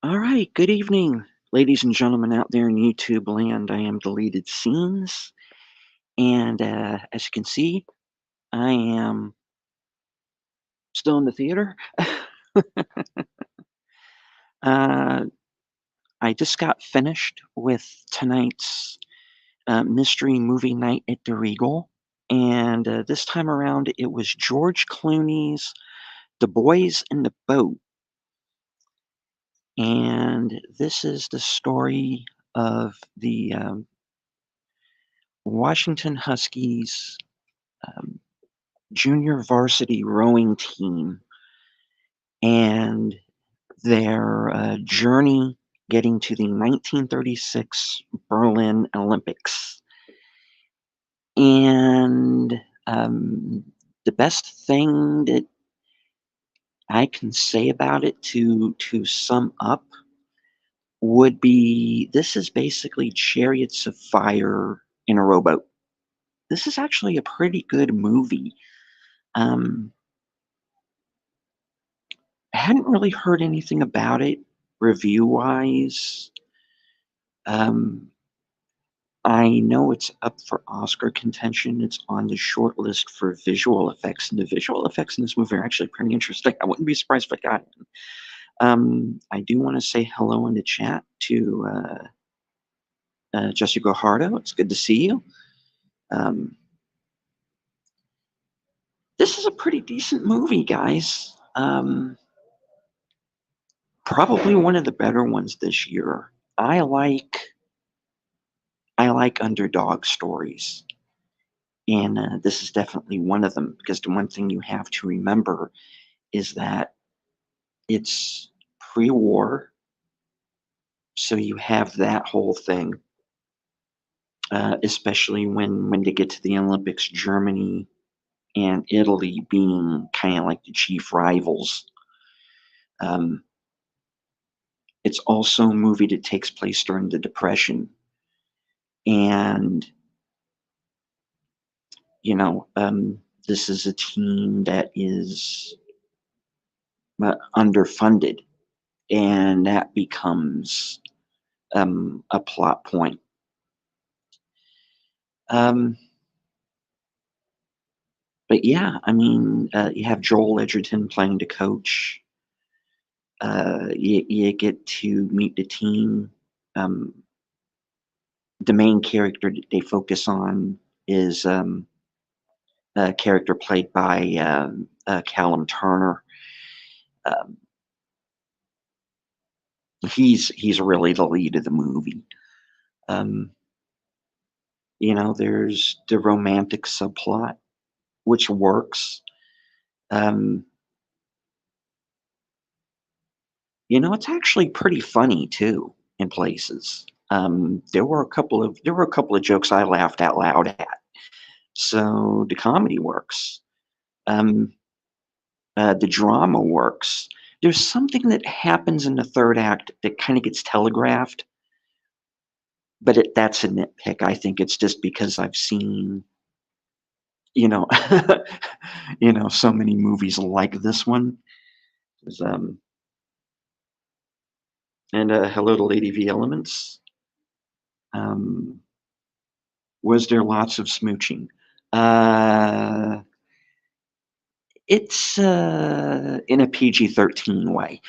All right, good evening, ladies and gentlemen out there in YouTube land. I am Deleted Scenes, and as you can see, I am still in the theater. uh, I just got finished with tonight's mystery movie night at the Regal, and this time around it was George Clooney's The Boys in the Boat, and this is the story of the Washington Huskies. Um, Junior varsity rowing team and their journey getting to the 1936 Berlin Olympics. And the best thing that I can say about it to sum up would be this is basically Chariots of Fire in a rowboat. This is actually a pretty good movie. Um, I hadn't really heard anything about it review-wise. Um, I know it's up for Oscar contention. It's on the short list for visual effects, and the visual effects in this movie are actually pretty interesting. I wouldn't be surprised if I got it. I do want to say hello in the chat to Jesse Guajardo. It's good to see you. Um, this is a pretty decent movie, guys. Probably one of the better ones this year. I like I like underdog stories. And this is definitely one of them because the one thing you have to remember is that it's pre-war, so you have that whole thing, especially when they get to the Olympics, Germany and Italy being kind of like the chief rivals. Um, it's also a movie that takes place during the Depression, and this is a team that is underfunded, and that becomes a plot point. Um, but yeah, I mean, you have Joel Edgerton playing the coach. You get to meet the team. Um, the main character that they focus on is a character played by Callum Turner. Um, he's really the lead of the movie. Um, there's the romantic subplot, which works. Um, it's actually pretty funny too in places. There were a couple of jokes I laughed out loud at. So the comedy works. Um, the drama works. There's something that happens in the third act that kind of gets telegraphed, but that's a nitpick. I think it's just because I've seen, you know, so many movies like this one. 'Cause, and hello to Lady V Elements. Um, was there lots of smooching? Uh, it's in a PG-13 way.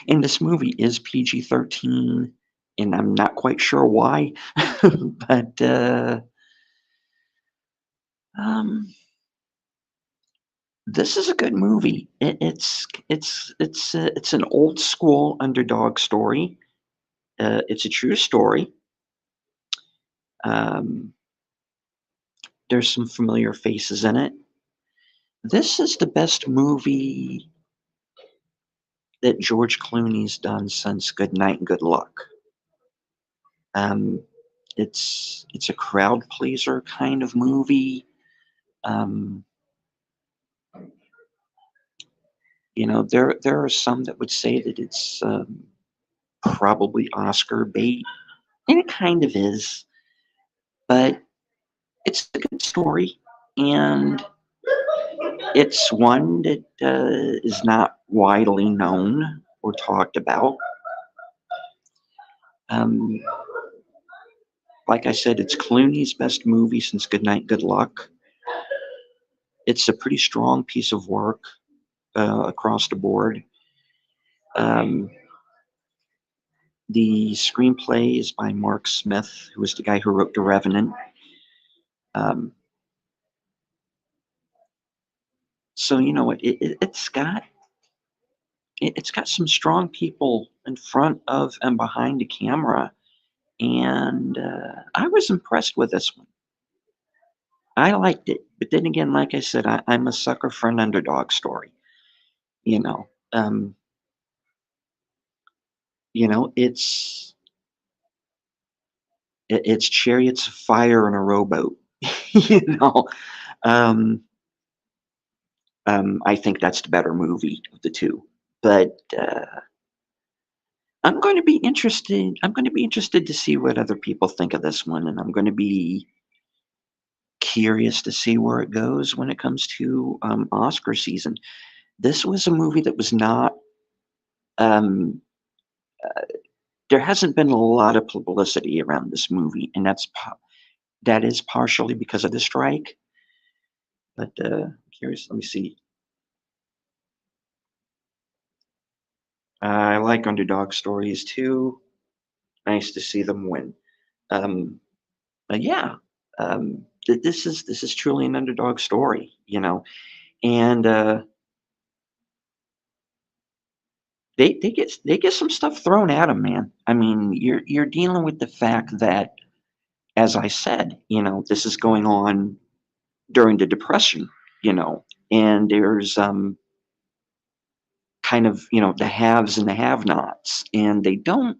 And this movie is PG-13, and I'm not quite sure why, but um, this is a good movie. It's an old school underdog story. It's a true story. Um, there's some familiar faces in it. This is the best movie that George Clooney's done since Good Night and Good Luck. Um, it's a crowd pleaser kind of movie. Um, there are some that would say that it's probably Oscar bait, and it kind of is, but it's a good story, and it's one that is not widely known or talked about. Um, like I said, it's Clooney's best movie since Good Night, Good Luck. It's a pretty strong piece of work across the board. Um, the screenplay is by Mark Smith, who was the guy who wrote The Revenant. Um, so you know what? It's got some strong people in front of and behind the camera, and I was impressed with this one. I liked it, but then again, like I said, I'm a sucker for an underdog story. You know, um, it's chariots of fire and a rowboat. you know, um, I think that's the better movie of the two. But I'm going to be interested. I'm going to be interested to see what other people think of this one, and I'm going to be curious to see where it goes when it comes to Oscar season. This was a movie that was not. Um, there hasn't been a lot of publicity around this movie, and that is partially because of the strike. But curious. Let me see. I like underdog stories too. Nice to see them win. Um, yeah, this is truly an underdog story, and they get some stuff thrown at them, man. I mean, you're dealing with the fact that, as I said, this is going on during the Depression, and there's kind of the haves and the have-nots, and they don't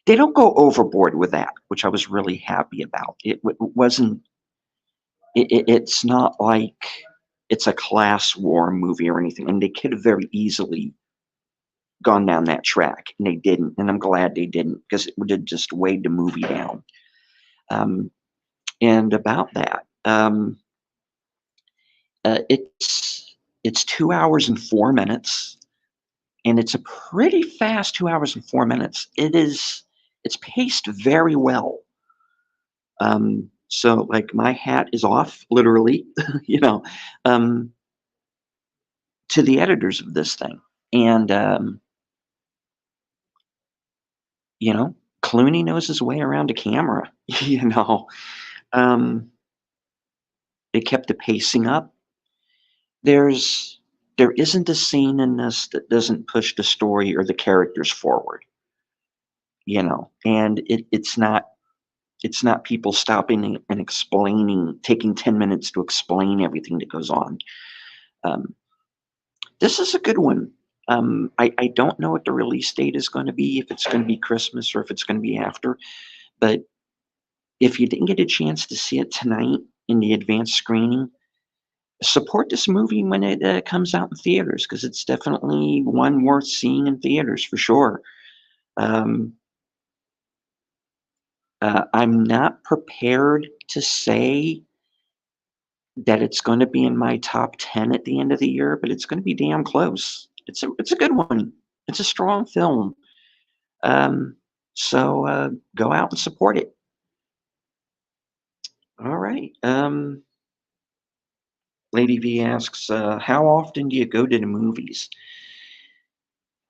go overboard with that, which I was really happy about. It wasn't. It's not like it's a class war movie or anything, and they could have very easily gone down that track, and they didn't, and I'm glad they didn't because it would have just weighed the movie down. Um, and about that, it's 2 hours and 4 minutes, and it's a pretty fast 2 hours and 4 minutes. It's paced very well. So like my hat is off, literally, you know, um, to the editors of this thing, and you know, Clooney knows his way around a camera. Um, they kept the pacing up. There's there isn't a scene in this that doesn't push the story or the characters forward. And it's not people stopping and explaining, taking 10 minutes to explain everything that goes on. Um, this is a good one. I don't know what the release date is going to be, if it's going to be Christmas or if it's going to be after. But if you didn't get a chance to see it tonight in the advanced screening, support this movie when it comes out in theaters, because it's definitely one worth seeing in theaters for sure. Um, I'm not prepared to say that it's going to be in my top 10 at the end of the year, but it's going to be damn close. It's a good one. It's a strong film. Um, so go out and support it. All right. Lady V asks, how often do you go to the movies?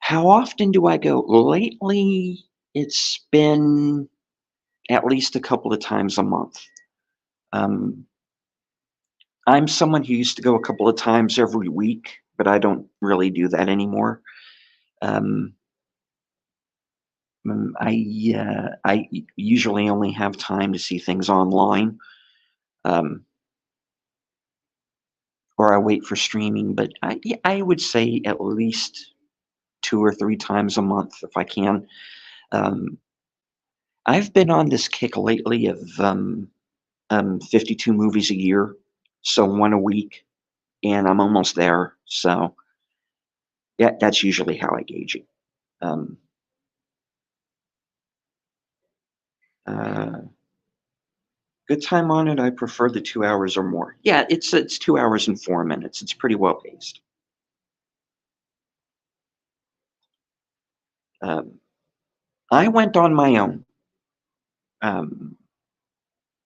How often do I go? Lately, it's been at least a couple of times a month. Um, I'm someone who used to go a couple of times every week, but I don't really do that anymore. Um, I usually only have time to see things online, um, or I wait for streaming. But yeah, I would say at least 2 or 3 times a month if I can. Um, I've been on this kick lately of 52 movies a year, so one a week, and I'm almost there. So yeah, that's usually how I gauge it. Um, uh, Good time on it. I prefer the 2 hours or more. Yeah, it's 2 hours and 4 minutes. It's pretty well paced. Um, I went on my own. Um,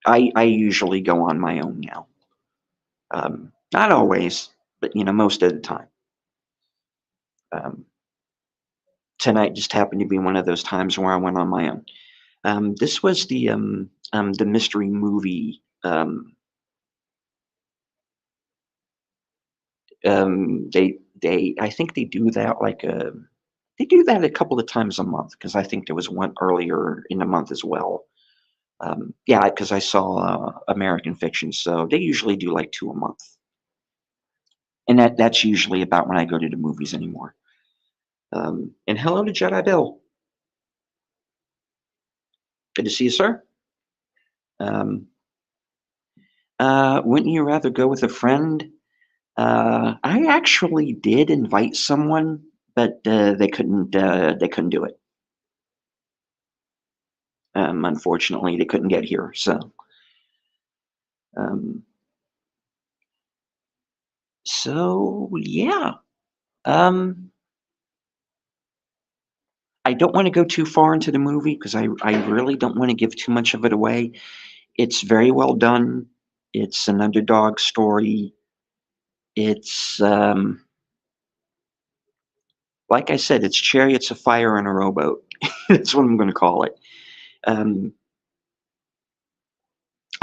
I usually go on my own now. Not always, but most of the time. Um, Tonight just happened to be one of those times where I went on my own. This was the mystery movie. They I think they do that they do that a couple of times a month because I think there was one earlier in the month as well. Yeah, because I saw American Fiction, so they usually do like two a month, and that's usually about when I go to the movies anymore. And hello to Jedi Bill. Good to see you, sir. Um, wouldn't you rather go with a friend? I actually did invite someone, but they couldn't do it. Unfortunately, they couldn't get here. Um, so yeah. Um, I don't want to go too far into the movie because I really don't want to give too much of it away. It's very well done. It's an underdog story. It's like I said, it's Chariots of Fire in a Rowboat. That's what I'm going to call it. Um,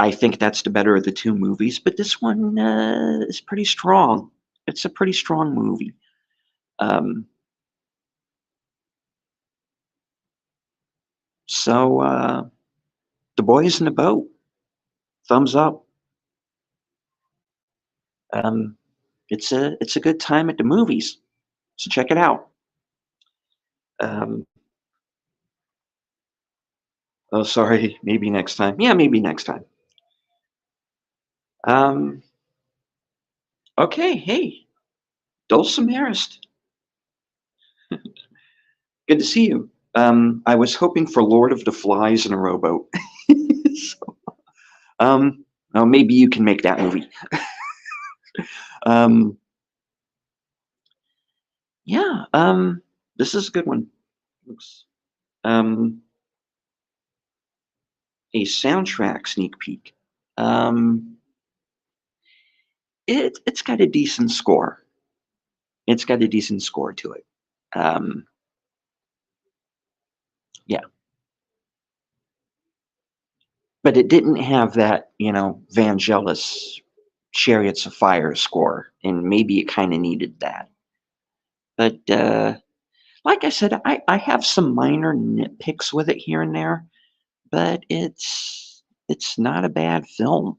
I think that's the better of the two movies, but this one is pretty strong. It's a pretty strong movie. Um, so the boys in the boat, thumbs up. Um, it's a good time at the movies, so check it out. Um, oh, sorry, maybe next time. Yeah, maybe next time. Um, okay, hey, Dulcimerist, good to see you. I was hoping for Lord of the Flies in a rowboat. So, um, well, maybe you can make that movie. Um, yeah, this is a good one. Looks, um, a soundtrack sneak peek. Um, it's got a decent score. It's got a decent score to it. Um, yeah, but it didn't have that, Vangelis Chariots of Fire score, and maybe it kind of needed that. But like I said, I have some minor nitpicks with it here and there, but it's not a bad film.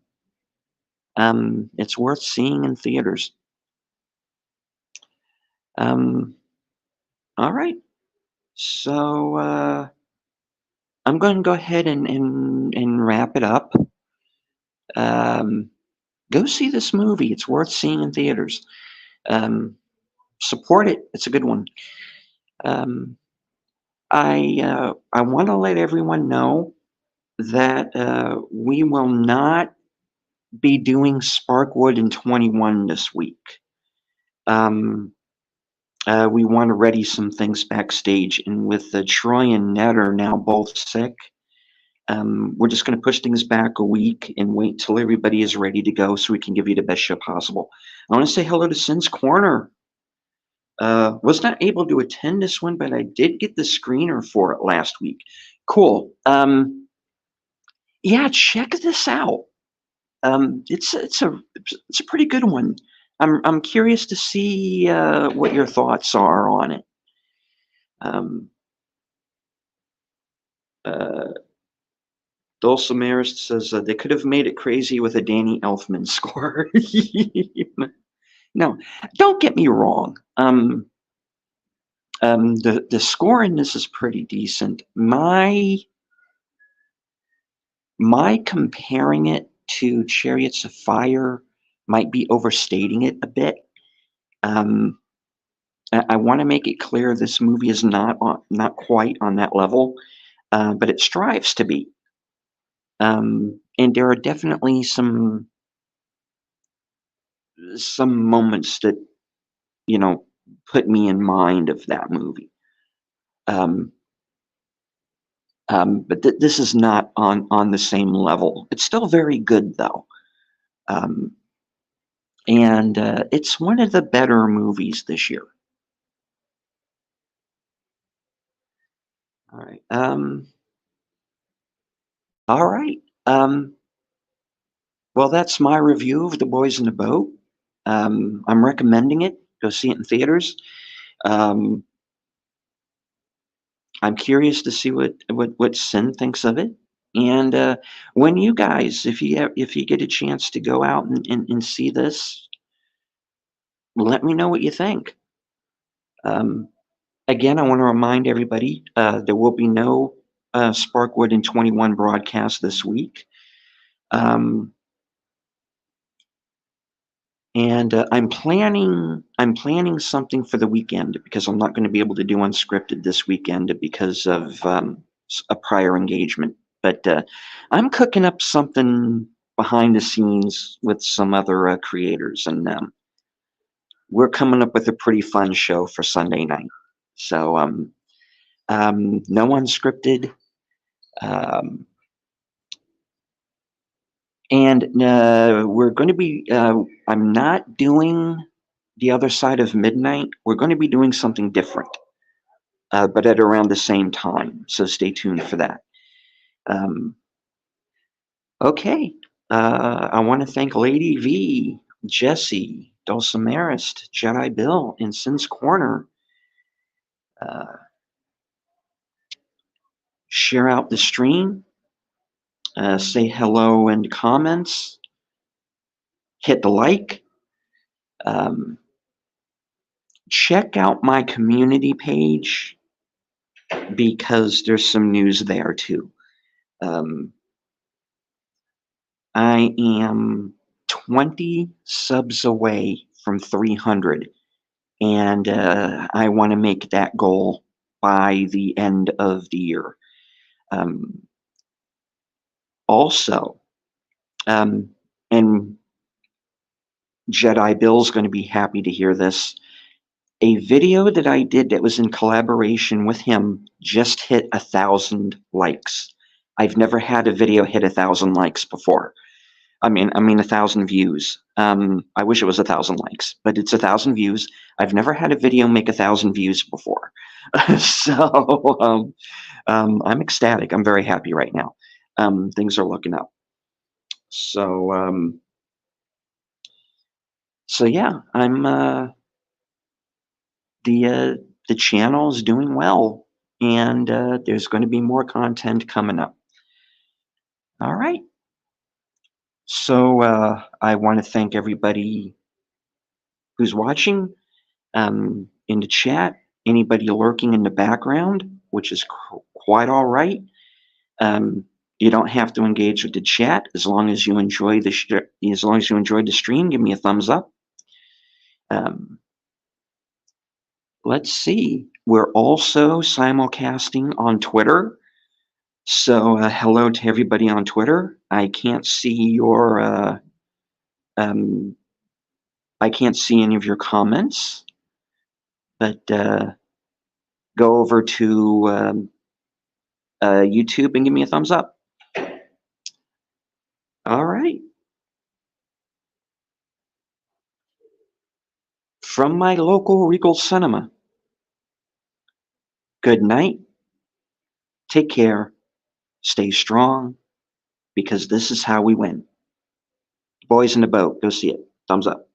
It's worth seeing in theaters. Um, all right, so I'm going to go ahead and wrap it up. Um, Go see this movie. It's worth seeing in theaters. Um, Support it. It's a good one. Um, I want to let everyone know that we will not be doing Sparkwood in 21 this week. Um, we want to ready some things backstage, and with Troy and Ned are now both sick, we're just going to push things back a week and wait till everybody is ready to go so we can give you the best show possible. I want to say hello to Sin's Corner. Was not able to attend this one, but I did get the screener for it last week. Cool. Yeah, check this out. It's a pretty good one. I'm curious to see what your thoughts are on it. Um, uh, Dulcimerist says they could have made it crazy with a Danny Elfman score. No, don't get me wrong. The score in this is pretty decent. My comparing it to Chariots of Fire might be overstating it a bit. Um, I want to make it clear this movie is not quite on that level, but it strives to be. And there are definitely some moments that you know put me in mind of that movie. Um, But this is not on the same level. It's still very good though, um, and it's one of the better movies this year. All right. All right. Well, that's my review of The Boys in the Boat. I'm recommending it. Go see it in theaters. Um, I'm curious to see what Sin thinks of it. And when you guys, if you get a chance to go out and see this, let me know what you think. Um, Again, I want to remind everybody there will be no Sparkwood and 21 broadcast this week. Um, and I'm planning something for the weekend because I'm not going to be able to do unscripted this weekend because of a prior engagement. But I'm cooking up something behind the scenes with some other creators, and we're coming up with a pretty fun show for Sunday night. So no unscripted. Um, and we're going to be, I'm not doing the other side of midnight. We're going to be doing something different, but at around the same time. So stay tuned for that. Um, okay. I want to thank Lady V, Jesse, Dulcimerist, Jedi Bill, and Sin's Corner. Uh, share out the stream, say hello in the comments, hit the like. Um, check out my community page because there's some news there too. Um, I am 20 subs away from 300, and I want to make that goal by the end of the year. Um, also, and Jedi Bill's going to be happy to hear this. A video that I did that was in collaboration with him just hit 1,000 likes. I've never had a video hit 1,000 likes before. I mean 1,000 views. I wish it was 1,000 likes, but it's 1,000 views. I've never had a video make 1,000 views before. So I'm ecstatic. I'm very happy right now. Things are looking up. So yeah, I'm the channel is doing well, and there's going to be more content coming up. All right. So I want to thank everybody who's watching in the chat, anybody lurking in the background, which is quite all right. You don't have to engage with the chat as long as you enjoy as long as you enjoyed the stream. Give me a thumbs up. Um, let's see. We're also simulcasting on Twitter. So hello to everybody on Twitter. I can't see your I can't see any of your comments, but go over to YouTube and give me a thumbs up. All right. From my local Regal Cinema, good night. Take care. Stay strong, because this is how we win. Boys in the Boat. Go see it. Thumbs up.